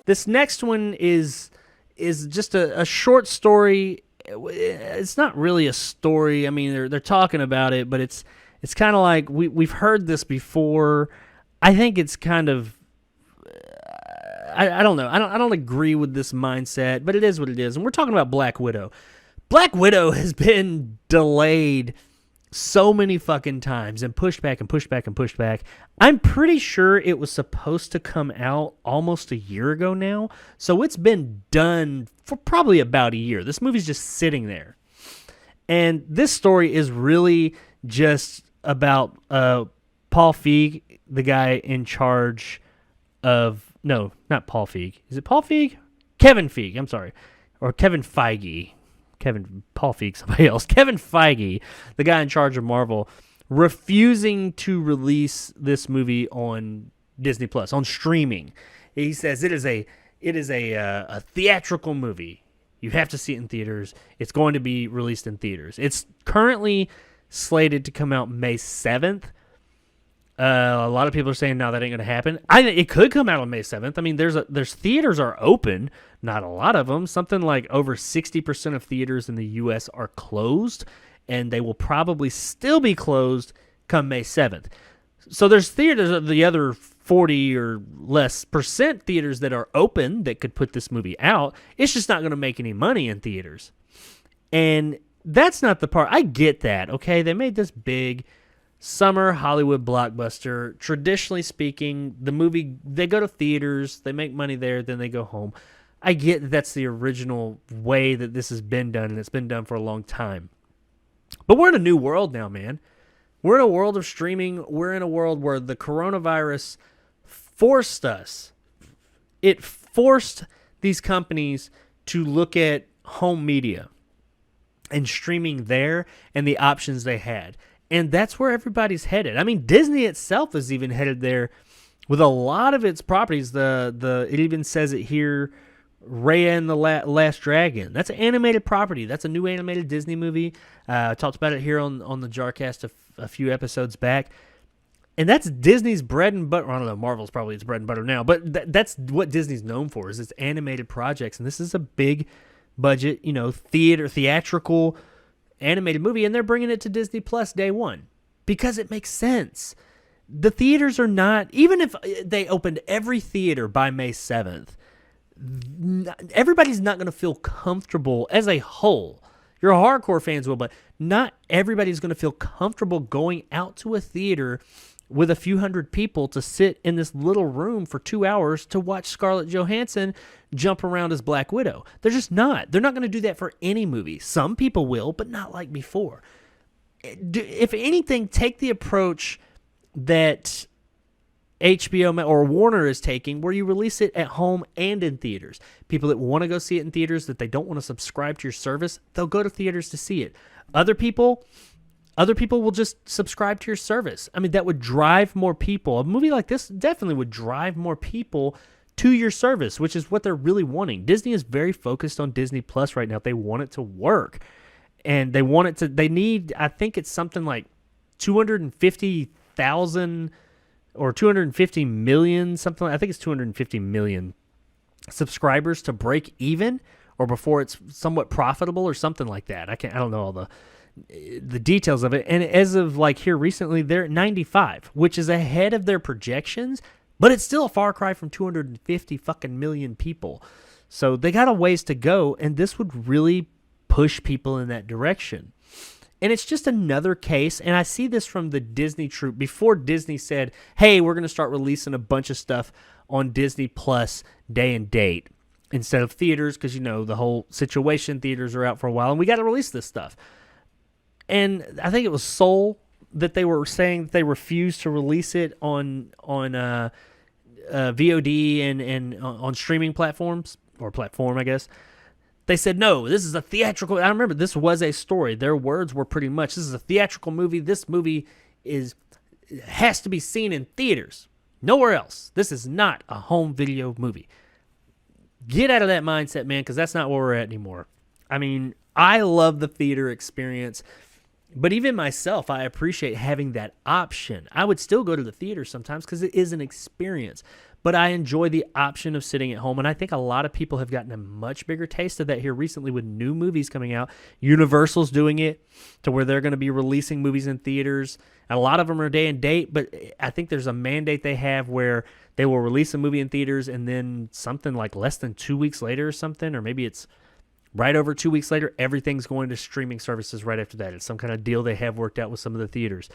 This next one is just a short story. It's not really a story. I mean, they're talking about it, but it's kind of like we've heard this before. I think it's kind of I don't know. I don't agree with this mindset, but it is what it is. And we're talking about Black Widow. Black Widow has been delayed so many fucking times and pushed back and pushed back and pushed back. I'm pretty sure it was supposed to come out almost a year ago now. So it's been done for probably about a year. This movie's just sitting there. And this story is really just about Paul Feig, the guy in charge of... No, not Paul Feig. Is it Paul Feig? Kevin Feige, I'm sorry. Or Kevin Feige. Paul Feig, somebody else. Kevin Feige, the guy in charge of Marvel, refusing to release this movie on Disney Plus, on streaming. He says it is a theatrical movie. You have to see it in theaters. It's going to be released in theaters. It's currently slated to come out May 7th. A lot of people are saying, no, that ain't going to happen. It could come out on May 7th. I mean, there's theaters are open, not a lot of them. Something like over 60% of theaters in the U.S. are closed, and they will probably still be closed come May 7th. So there's theaters, the other 40 or less percent theaters that are open that could put this movie out. It's just not going to make any money in theaters. And that's not the part. I get that, okay? They made this big summer Hollywood blockbuster. Traditionally speaking, the movie, they go to theaters, they make money there, then they go home. I get that's the original way that this has been done, and it's been done for a long time. But we're in a new world now, man. We're in a world of streaming. We're in a world where the coronavirus forced us. It forced these companies to look at home media and streaming there and the options they had. And that's where everybody's headed. I mean, Disney itself is even headed there with a lot of its properties. It even says it here, Raya and the Last Dragon. That's an animated property. That's a new animated Disney movie. I talked about it here on the Jarcast a few episodes back. And that's Disney's bread and butter. I don't know, Marvel's probably its bread and butter now. But that's what Disney's known for, is its animated projects. And this is a big budget, theatrical animated movie, and they're bringing it to Disney Plus day one because it makes sense. The theaters are not, even if they opened every theater by May 7th, everybody's not going to feel comfortable as a whole. Your hardcore fans will, but not everybody's going to feel comfortable going out to a theater with a few hundred people to sit in this little room for 2 hours to watch Scarlett Johansson jump around as Black Widow. They're just not. They're not going to do that for any movie. Some people will, but not like before. If anything, take the approach that HBO or Warner is taking, where you release it at home and in theaters. People that want to go see it in theaters, that they don't want to subscribe to your service, they'll go to theaters to see it. Other people will just subscribe to your service. I mean, that would drive more people. A movie like this definitely would drive more people to your service, which is what they're really wanting. Disney is very focused on Disney Plus right now. They want it to work. And they need, I think it's something like 250,000 or 250 million, something like, I think it's 250 million subscribers to break even, or before it's somewhat profitable or something like that. I don't know all the details of it. And as of like here recently, they're at 95, which is ahead of their projections, but it's still a far cry from 250 fucking million people. So they got a ways to go, and this would really push people in that direction. And it's just another case, and I see this from the Disney troop. Before Disney said, hey, we're going to start releasing a bunch of stuff on Disney Plus day and date instead of theaters, because, the whole situation, theaters are out for a while, and we got to release this stuff. And I think it was Soul that they were saying that they refused to release it on VOD and on streaming platforms, or platform, I guess. They said, no, this is a theatrical. I remember this was a story. Their words were pretty much, this is a theatrical movie. This movie has to be seen in theaters. Nowhere else. This is not a home video movie. Get out of that mindset, man, because that's not where we're at anymore. I mean, I love the theater experience. But even myself, I appreciate having that option. I would still go to the theater sometimes because it is an experience. But I enjoy the option of sitting at home. And I think a lot of people have gotten a much bigger taste of that here recently with new movies coming out. Universal's doing it to where they're going to be releasing movies in theaters. And a lot of them are day and date, but I think there's a mandate they have where they will release a movie in theaters and then something like less than 2 weeks later or something, or maybe it's right over 2 weeks later, everything's going to streaming services right after that. It's some kind of deal they have worked out with some of the theaters.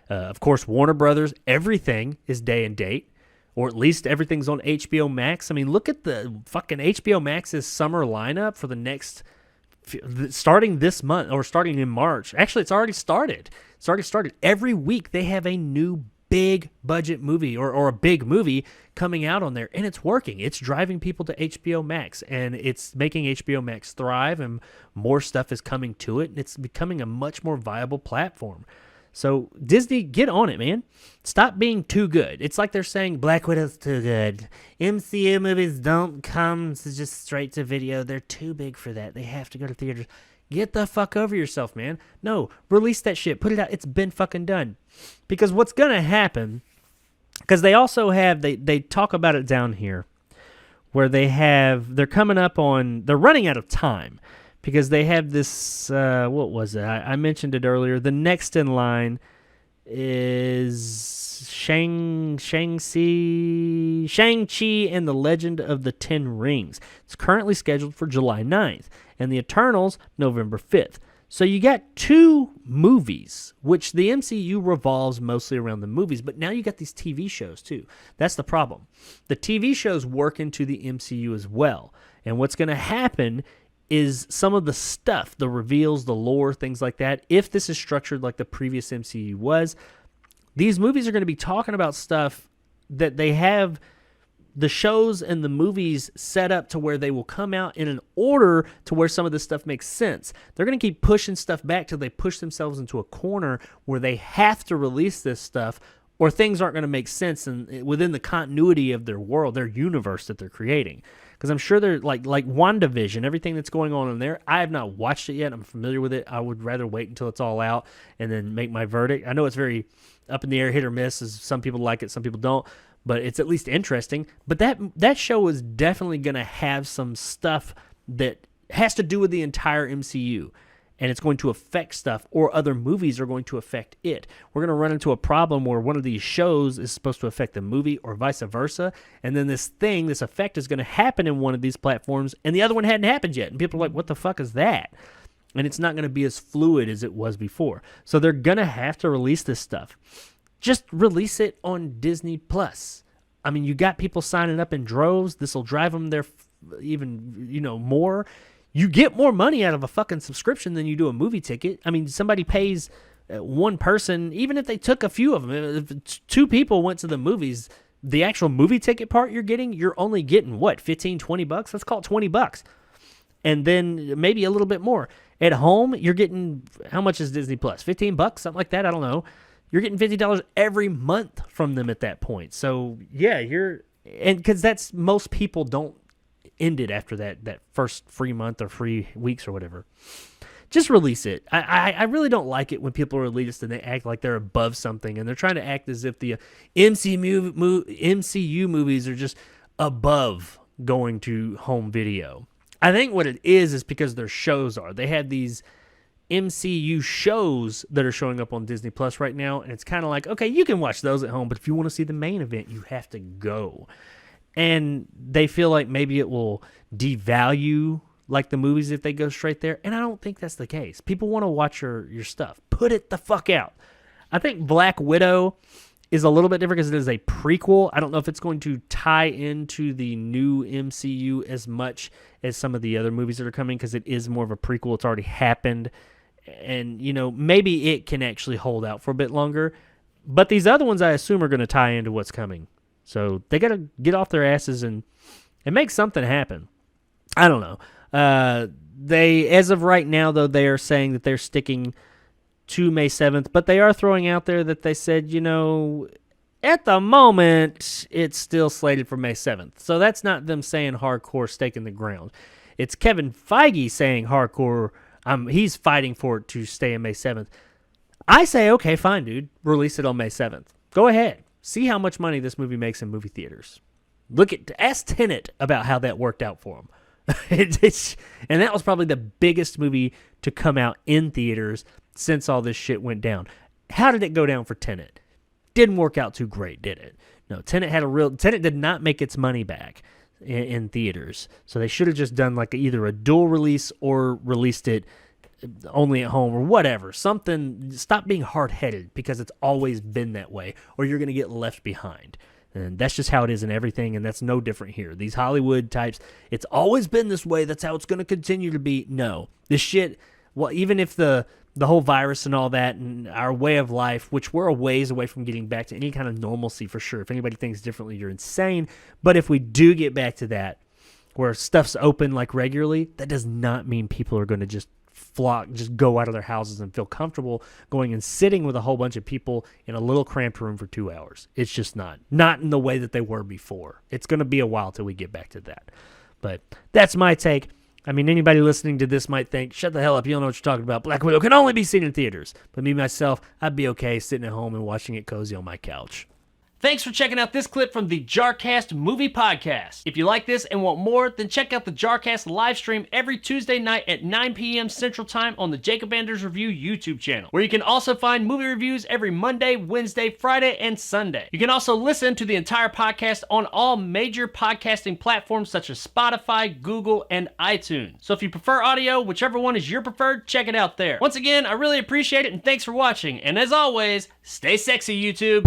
Of course, Warner Brothers, everything is day and date, or at least everything's on HBO Max. I mean, look at the fucking HBO Max's summer lineup for the next, starting this month, or starting in March. Actually, it's already started. Every week they have a new big budget movie or a big movie coming out on there, and it's working. It's driving people to HBO Max, and it's making HBO Max thrive, and more stuff is coming to it, and it's becoming a much more viable platform. So Disney, get on it, man. Stop being too good. It's like they're saying Black Widow's too good. MCU movies don't come just straight to video. They're too big for that. They have to go to theaters. Get the fuck over yourself, man. No, release that shit. Put it out. It's been fucking done. Because what's going to happen, because they also have, they talk about it down here, where they're coming up on, they're running out of time. Because they have this, what was it? I mentioned it earlier. The next in line is Shang-Chi and the Legend of the Ten Rings. It's currently scheduled for July 9th. And the Eternals, November 5th. So you got 2 movies, which the MCU revolves mostly around the movies, but now you got these TV shows too. That's the problem. The TV shows work into the MCU as well. And what's going to happen is some of the stuff, the reveals, the lore, things like that, if this is structured like the previous MCU was, these movies are going to be talking about stuff that they have the shows and the movies set up to where they will come out in an order to where some of this stuff makes sense. They're going to keep pushing stuff back till they push themselves into a corner where they have to release this stuff or things aren't going to make sense within the continuity of their world, their universe that they're creating. Because I'm sure they're like WandaVision, everything that's going on in there. I have not watched it yet. I'm familiar with it. I would rather wait until it's all out and then make my verdict. I know it's very up in the air, hit or miss. As some people like it, some people don't. But it's at least interesting. But that show is definitely going to have some stuff that has to do with the entire MCU. And it's going to affect stuff, or other movies are going to affect it. We're going to run into a problem where one of these shows is supposed to affect the movie or vice versa. And then this effect is going to happen in one of these platforms, and the other one hadn't happened yet. And people are like, what the fuck is that? And it's not going to be as fluid as it was before. So they're going to have to release this stuff. Just release it on Disney Plus. I mean, you got people signing up in droves. This will drive them there even, more. You get more money out of a fucking subscription than you do a movie ticket. I mean, somebody pays one person, even if they took a few of them. If 2 people went to the movies, the actual movie ticket part you're only getting, what, 15, 20 bucks? Let's call it 20 bucks. And then maybe a little bit more. At home, you're getting, how much is Disney Plus? 15 bucks, something like that? I don't know. You're getting $50 every month from them at that point. So, yeah, and because that's, most people don't end it after that first free month or free weeks or whatever. Just release it. I really don't like it when people are elitist and they act like they're above something, and they're trying to act as if the MCU movies are just above going to home video. I think what it is because their shows are. They have these MCU shows that are showing up on Disney Plus right now, and it's kind of like, okay, you can watch those at home, but if you want to see the main event, you have to go. And they feel like maybe it will devalue like the movies if they go straight there. And I don't think that's the case. People want to watch your stuff. Put it the fuck out. I think Black Widow is a little bit different because it is a prequel. I don't know if it's going to tie into the new MCU as much as some of the other movies that are coming, because it is more of a prequel. It's already happened. And, maybe it can actually hold out for a bit longer. But these other ones I assume are going to tie into what's coming. So they got to get off their asses and make something happen. I don't know. As of right now, though, they are saying that they're sticking to May 7th, but they are throwing out there that they said, at the moment, it's still slated for May 7th. So that's not them saying hardcore stake in the ground. It's Kevin Feige saying hardcore, he's fighting for it to stay on May 7th. I say, okay, fine, dude. Release it on May 7th. Go ahead. See how much money this movie makes in movie theaters. Ask Tenet about how that worked out for him. And that was probably the biggest movie to come out in theaters since all this shit went down. How did it go down for Tenet? Didn't work out too great, did it? No, Tenet did not make its money back in theaters. So they should have just done like either a dual release or released it only at home or whatever. Something. Stop being hard-headed, because it's always been that way, or you're going to get left behind. And that's just how it is in everything, and that's no different here. These Hollywood types, it's always been this way. That's how it's going to continue to be. No. This shit, well, even if the whole virus and all that and our way of life, which we're a ways away from getting back to any kind of normalcy for sure. If anybody thinks differently, you're insane. But if we do get back to that, where stuff's open like regularly, that does not mean people are going to just go out of their houses and feel comfortable going and sitting with a whole bunch of people in a little cramped room for 2 hours. It's just not in the way that they were before. It's going to be a while till we get back to that. But that's my take. I mean, anybody listening to this might think, shut the hell up, you don't know what you're talking about. Black Widow can only be seen in theaters. But me, myself, I'd be okay sitting at home and watching it cozy on my couch. Thanks for checking out this clip from the Jarcast Movie Podcast. If you like this and want more, then check out the Jarcast live stream every Tuesday night at 9 p.m. Central Time on the Jacob Anders Review YouTube channel, where you can also find movie reviews every Monday, Wednesday, Friday, and Sunday. You can also listen to the entire podcast on all major podcasting platforms such as Spotify, Google, and iTunes. So if you prefer audio, whichever one is your preferred, check it out there. Once again, I really appreciate it, and thanks for watching. And as always, stay sexy, YouTube.